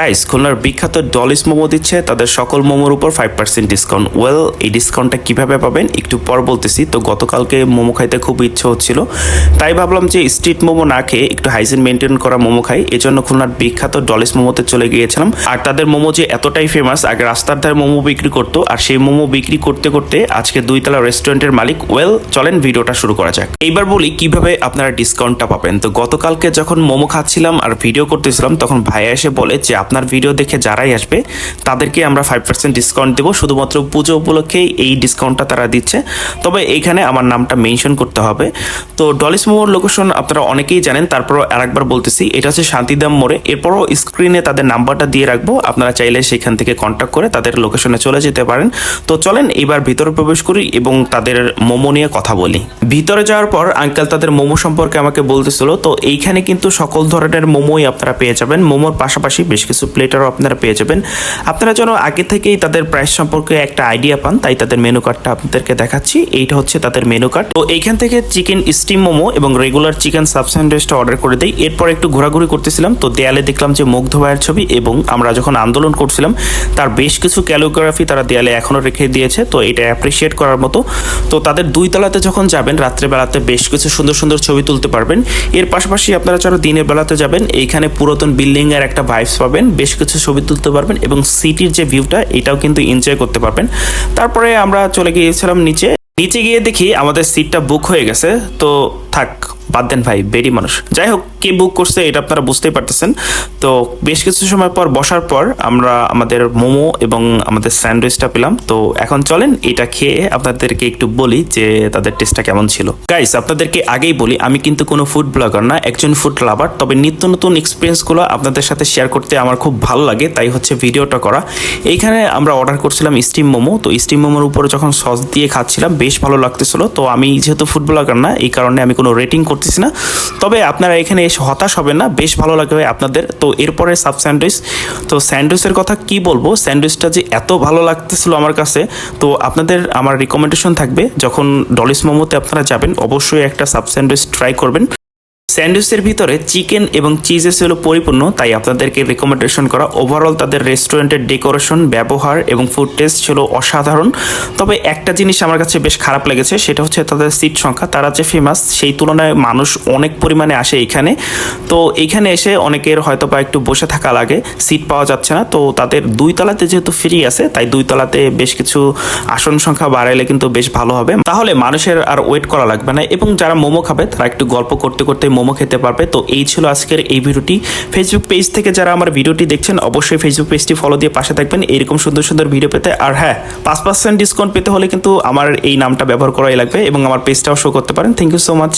Guys, খুলনার বিখ্যাত Dolly's momo দিচ্ছে তাদের সকল মোমোর উপর 5% ডিসকাউন্ট। এই ডিসকাউন্টটা কিভাবে পাবেন একটু পর বলতেছি। তো গতকালকে মোমো খাইতে খুব ইচ্ছে হচ্ছিল, তাই ভাবলাম যে স্ট্রিট মোমো না খেয়ে একটু হাইজিন মেনটেন করা মোমো খাই। এজন্য খুলনার বিখ্যাত ডলিস মোমোতে চলে গিয়েছিলাম। আর তাদের মোমো যে এতটাই ফেমাস, আগে রাস্তার ধারে মোমো বিক্রি করতো, আর সেই মোমো বিক্রি করতে করতে আজকে 2 তলা রেস্টুরেন্টের মালিক। চলেন ভিডিওটা শুরু করা যাক। এইবার বলি কিভাবে আপনারা ডিসকাউন্টটা পাবেন। তো গতকালকে যখন মোমো খাচ্ছিলাম আর ভিডিও করতেছিলাম, তখন ভাইয়া এসে বলে যে আপনার ভিডিও দেখে যারাই আসবে তাদেরকে আমরা 5% ডিসকাউন্ট দেবো। শুধুমাত্র পুজো উপলক্ষেই এই ডিসকাউন্টটা তারা দিচ্ছে, তবে এইখানে আমার নামটা মেনশন করতে হবে। তো ডলিস মোমোর লোকেশন আপনারা অনেকেই জানেন, তারপরও আরেকবার বলতেছি, এটা হচ্ছে শান্তিদাম মোড়ে। এরপরও স্ক্রিনে তাদের নাম্বারটা দিয়ে রাখবো, আপনারা চাইলে সেখান থেকে কন্ট্যাক্ট করে তাদের লোকেশনে চলে যেতে পারেন। তো চলেন এবার ভিতরে প্রবেশ করি এবং তাদের মোমো নিয়ে কথা বলি। ভিতরে যাওয়ার পর আঙ্কেল তাদের মোমো সম্পর্কে আমাকে বলতেছিল। তো এইখানে কিন্তু সকল ধরনের মোমোই আপনারা পেয়ে যাবেন। মোমোর পাশাপাশি বেশ কিছু প্লেটারও আপনারা পেয়ে যাবেন। আপনারা যেন আগে থেকেই তাদের প্রাইস সম্পর্কে একটা আইডিয়া পান, তাই তাদের মেনু কার্ডটা আপনাদেরকে দেখাচ্ছি। এইটা হচ্ছে তাদের মেনু কার্ড। তো এইখান থেকে চিকেন স্টিম মোমো এবং রেগুলার চিকেন সাব স্যান্ডউইচটা অর্ডার করে দেই। এরপর একটু ঘোরাঘুরি করতেছিলাম, তো দেয়ালে দেখলাম যে মুগ্ধ ভাইয়ের ছবি, এবং আমরা যখন আন্দোলন করছিলাম তার বেশ কিছু ক্যালিগ্রাফি তারা দেয়ালে এখনো রেখে দিয়েছে। তো এটা অ্যাপ্রিসিয়েট করার মতো। তো তাদের 2 তলাতে যখন যাবেন রাত্রেবেলাতে বেশ কিছু সুন্দর সুন্দর ছবি তুলতে পারবেন। এর পাশাপাশি আপনারা যারা দিনের বেলাতে যাবেন, এইখানে পুরাতন বিল্ডিং এর একটা ভাইবস পাবেন, বেশ কিছু ছবি তুলতে পারবেন এবং সিটির যে ভিউটা এটাও কিন্তু এনজয় করতে পারবেন। তারপরে আমরা চলে গিয়েছিলাম নিচে গিয়ে দেখি আমাদের সিটটা বুক হয়ে গেছে। তো থাক, বাদ দেন ভাই, বেরি মানুষ। যাই হোক, কে বুক করছে এটা আপনারা বুঝতেই পারতেছেন। তো বেশ কিছু সময় পর বসার পর আমরা আমাদের মোমো এবং আমাদের স্যান্ডউইচটা পেলাম। তো এখন চলেন এটা খেয়ে আপনাদেরকে একটু বলি যে তাদের টেস্টটা কেমন ছিল। গাইস, আপনাদেরকে আগেই বলি, আমি কিন্তু কোনো ফুড ব্লগার না, একজন ফুড লাভার। তবে নিত্য নতুন এক্সপিরিয়েন্সগুলো আপনাদের সাথে শেয়ার করতে আমার খুব ভালো লাগে, তাই হচ্ছে ভিডিওটা করা। এইখানে আমরা অর্ডার করছিলাম স্টিম মোমো। তো স্টিম মোমোর উপরে যখন সস দিয়ে খাচ্ছিলাম বেশ ভালো লাগতেছিল। তো আমি যেহেতু ফুড ব্লগার না, এই কারণে আমি কোনো রেটিং করতেছি না, তবে আপনারা এখানে এসে হতাশ হবেন না, বেশ ভালো লাগবে আপনাদের। তো এরপরে সাব স্যান্ডউইচ। তো স্যান্ডউইচের কথা কি বলবো, স্যান্ডউইচটা যে এত ভালো লাগতেছিল আমার কাছে। তো আপনাদের আমার রিকমেন্ডেশন থাকবে, যখন ডলিস মোমোতে আপনারা যাবেন অবশ্যই একটা সাব স্যান্ডউইচ ট্রাই করবেন। স্যান্ডউইচের ভিতরে চিকেন এবং চিজে ছিল পরিপূর্ণ, তাই আপনাদেরকে রিকমেন্ডেশন করা। ওভারঅল তাদের রেস্টুরেন্টের ডেকোরেশন, ব্যবহার এবং ফুড টেস্ট ছিল অসাধারণ। তবে একটা জিনিস আমার কাছে বেশ খারাপ লেগেছে, সেটা হচ্ছে তাদের সিট সংখ্যা। তারা যে ফেমাস সেই তুলনায় মানুষ অনেক পরিমাণে আসে এইখানে। তো এইখানে এসে অনেকের হয়তো বা একটু বসে থাকা লাগে, সিট পাওয়া যাচ্ছে না। তো তাদের 2 তলাতে যেহেতু ফ্রি আছে, তাই 2 তলাতে বেশ কিছু আসন সংখ্যা বাড়াইলে কিন্তু বেশ ভালো হবে, তাহলে মানুষের আর ওয়েট করা লাগবে না। এবং যারা মোমো খাবে তারা একটু গল্প করতে করতে মোমো খেতে পারবে। তো এই ছিল আজকের এই ভিডিওটি। ফেসবুক পেজ থেকে যারা আমার ভিডিওটি দেখছেন অবশ্যই ফেসবুক পেজটি ফলো দিয়ে পাশে থাকবেন এরকম সুন্দর সুন্দর ভিডিও পেতে। আর হ্যাঁ, 5% ডিসকাউন্ট পেতে হলে কিন্তু আমার এই নামটা ব্যবহার করাই লাগবে এবং আমার পেজটাও শো করতে পারেন। Thank you so much.